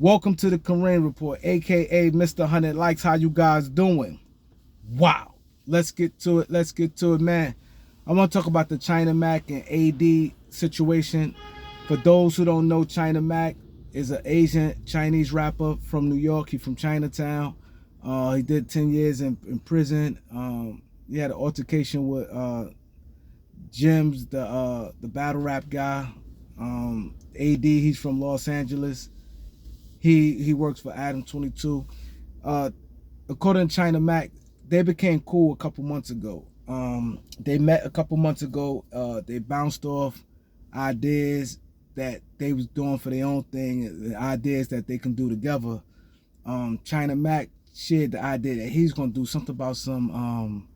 Welcome to the Kareem Report, aka Mr. 100 Likes. How you guys doing? Wow. Let's get to it. Let's get to it, man. I want to talk about the chinamac and AD situation. For those who don't know, chinamac is an Asian Chinese rapper from New York. He's from Chinatown. He did 10 years in prison. He had an altercation with Jims, the battle rap guy. AD, he's from Los Angeles. He works for Adam 22. According to chinamac, they became cool a couple months ago. They met a couple months ago. They bounced off ideas that they was doing for their own thing, the ideas that they can do together. chinamac shared the idea that he's gonna do something about some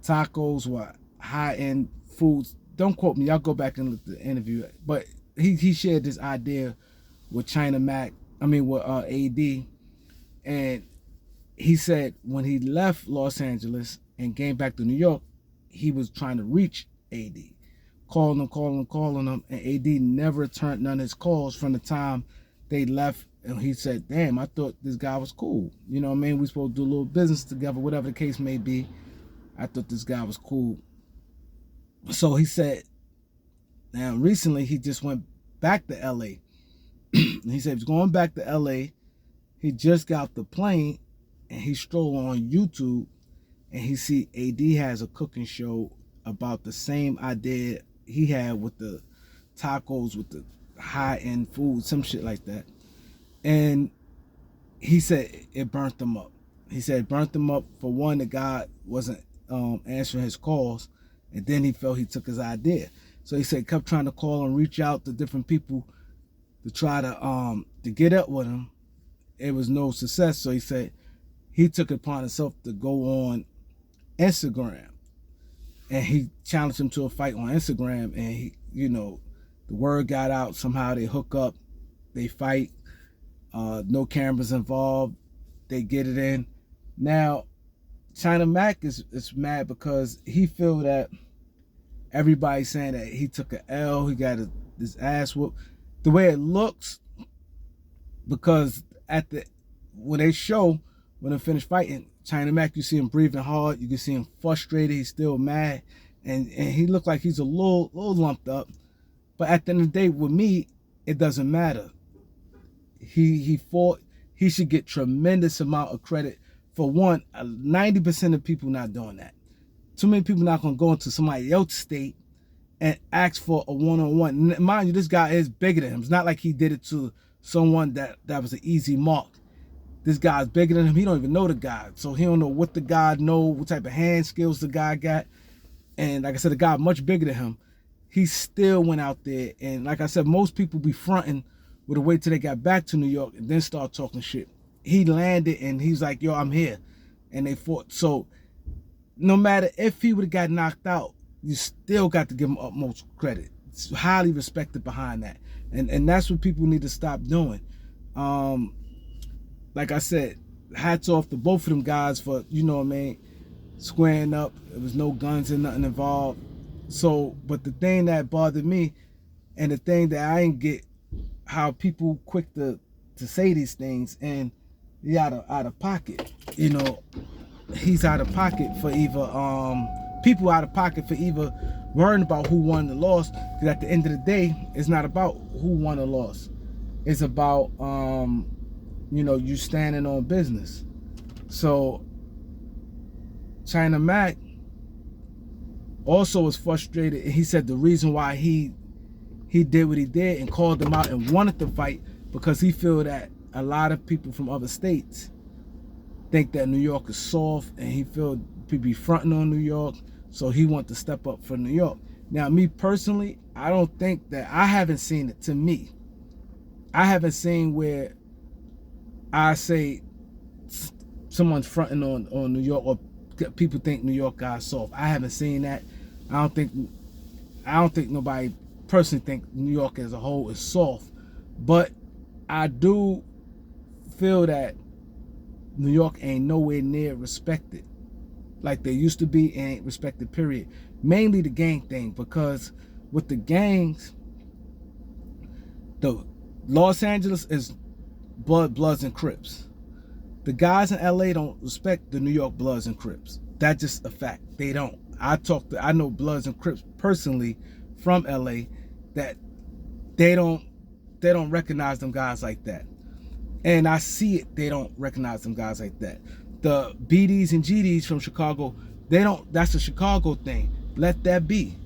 tacos or high-end foods. Don't quote me. Y'all go back and look at the interview. But he shared this idea with chinamac. With AD, and he said when he left Los Angeles and came back to New York, he was trying to reach AD, calling him, and AD never returned none of his calls from the time they left. And he said, "Damn, I thought this guy was cool. You know what I mean? We supposed to do a little business together, whatever the case may be. I thought this guy was cool." So he said, now recently he just went back to LA. He said he's going back to LA. He just got off the plane and he strolled on YouTube and he see AD has a cooking show about the same idea he had with the tacos, with the high-end food, some shit like that. And he said it burnt him up. He said it burnt him up. For one, the guy wasn't answering his calls, and then he felt he took his idea. So he said kept trying to call and reach out to different people to try to get up with him. It was no success. So he said he took it upon himself to go on Instagram, and he challenged him to a fight on Instagram. And he, the word got out. Somehow they hook up, they fight. No cameras involved. They get it in. Now, chinamac is mad because he feel that everybody's saying that he took an L. He got his ass whooped. The way it looks, because when they finish fighting, chinamac, you see him breathing hard, you can see him frustrated, he's still mad, and he looked like he's a little lumped up. But at the end of the day, with me, it doesn't matter. He fought. He should get tremendous amount of credit. For one, 90% of people not doing that. Too many people not gonna go into somebody else's state and ask for a one-on-one. Mind you, this guy is bigger than him. It's not like he did it to someone that was an easy mark. This guy's bigger than him. He don't even know the guy. So he don't know what the guy know, what type of hand skills the guy got. And like I said, the guy much bigger than him. He still went out there. And like I said, most people be fronting with a wait till they got back to New York and then start talking shit. He landed and he's like, yo, I'm here. And they fought. So no matter if he would have got knocked out, you still got to give him utmost credit. It's highly respected behind that. And that's what people need to stop doing. Like I said, hats off to both of them guys for, squaring up. There was no guns and nothing involved. So, but the thing that bothered me, and the thing that I didn't get, how people quick to say these things, and he out of pocket. He's out of pocket for either people out of pocket for either worrying about who won the loss, because at the end of the day, it's not about who won or lost. It's about you standing on business. So chinamac also was frustrated. He said the reason why he did what he did and called them out and wanted to fight, because he feel that a lot of people from other states think that New York is soft, and he feel people be fronting on New York, so he want to step up for New York. Now, me personally, I don't think that, I haven't seen it. To me, I haven't seen where I say someone's fronting on New York, or people think New York guys soft. I haven't seen that. I don't think nobody personally think New York as a whole is soft, but I do feel that New York ain't nowhere near respected like they used to be, and ain't respected, period. Mainly the gang thing, because with the gangs, the Los Angeles is Bloods and Crips. The guys in LA don't respect the New York Bloods and Crips. That's just a fact. They don't. I know Bloods and Crips personally from LA that they don't recognize them guys like that. And I see it, they don't recognize them guys like that. The BDs and GDs from Chicago, they don't, that's a Chicago thing. Let that be.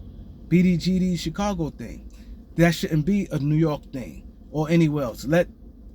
BD, GD, Chicago thing. That shouldn't be a New York thing or anywhere else. Let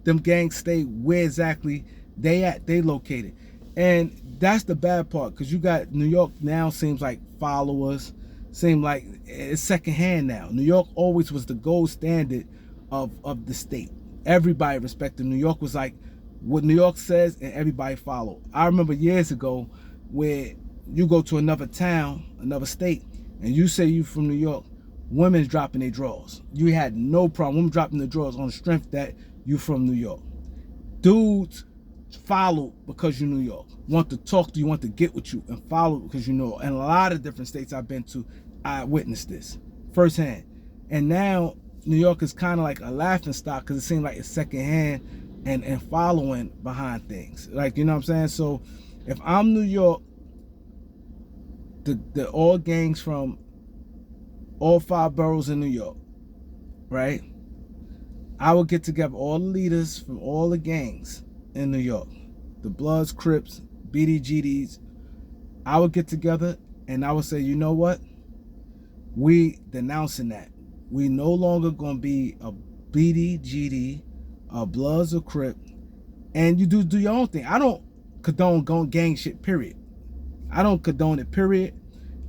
them gangs stay where exactly they located. And that's the bad part, because you got New York now seems like followers, seem like it's secondhand now. New York always was the gold standard of the state. Everybody respected New York. Was like what New York says and everybody followed. I remember years ago where you go to another town, another state, and you say you from New York, women's dropping their drawers. You had no problem. Women dropping their drawers on the strength that you from New York. Dudes follow because you New York. Want to talk to you, want to get with you, and follow because you know. And a lot of different states I've been to, I witnessed this firsthand. And now New York is kind of like a laughing stock because it seems like it's secondhand and following behind things. Like, you know what I'm saying? So if I'm New York, the all gangs from all 5 boroughs in New York, right? I would get together all the leaders from all the gangs in New York, the Bloods, Crips, BDGDs. I would get together and I would say, you know what? We denouncing that. We no longer gonna be a BDGD, a Bloods or Crip, and you do your own thing. I don't condone gang shit, period. I don't condone it, period.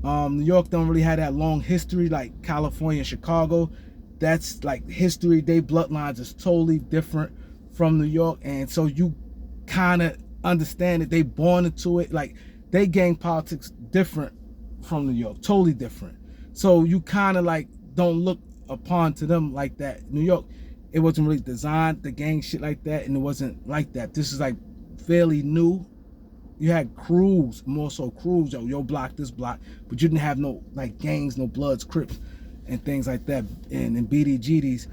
New York don't really have that long history like California and Chicago. That's like history. Their bloodlines is totally different from New York, and so you kind of understand that they born into it. Like, they gang politics different from New York, totally different. So you kind of like don't look upon to them like that. New York, it wasn't really designed the gang shit like that, and it wasn't like that. This is like fairly new. You had crews, more so crews, yo block, this block, but you didn't have no like gangs, no Bloods, Crips, and things like that, and BDGDs.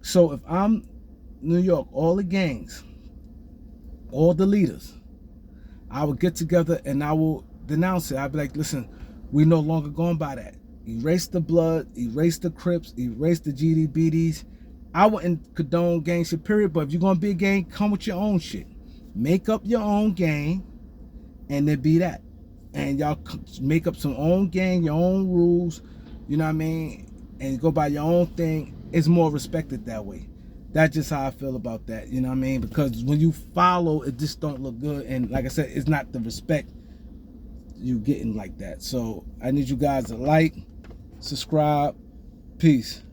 So if I'm New York, all the gangs, all the leaders, I would get together and I will denounce it. I'd be like, listen, we no longer going by that. Erase the Blood, erase the Crips, erase the GDBDs. I wouldn't condone gang shit, period. But if you're gonna be a gang, come with your own shit. Make up your own gang, and then be that. And y'all make up some own gang, your own rules, you know what I mean? And go by your own thing. It's more respected that way. That's just how I feel about that, you know what I mean? Because when you follow, it just don't look good. And like I said, it's not the respect you getting like that. So I need you guys to like, subscribe. Peace.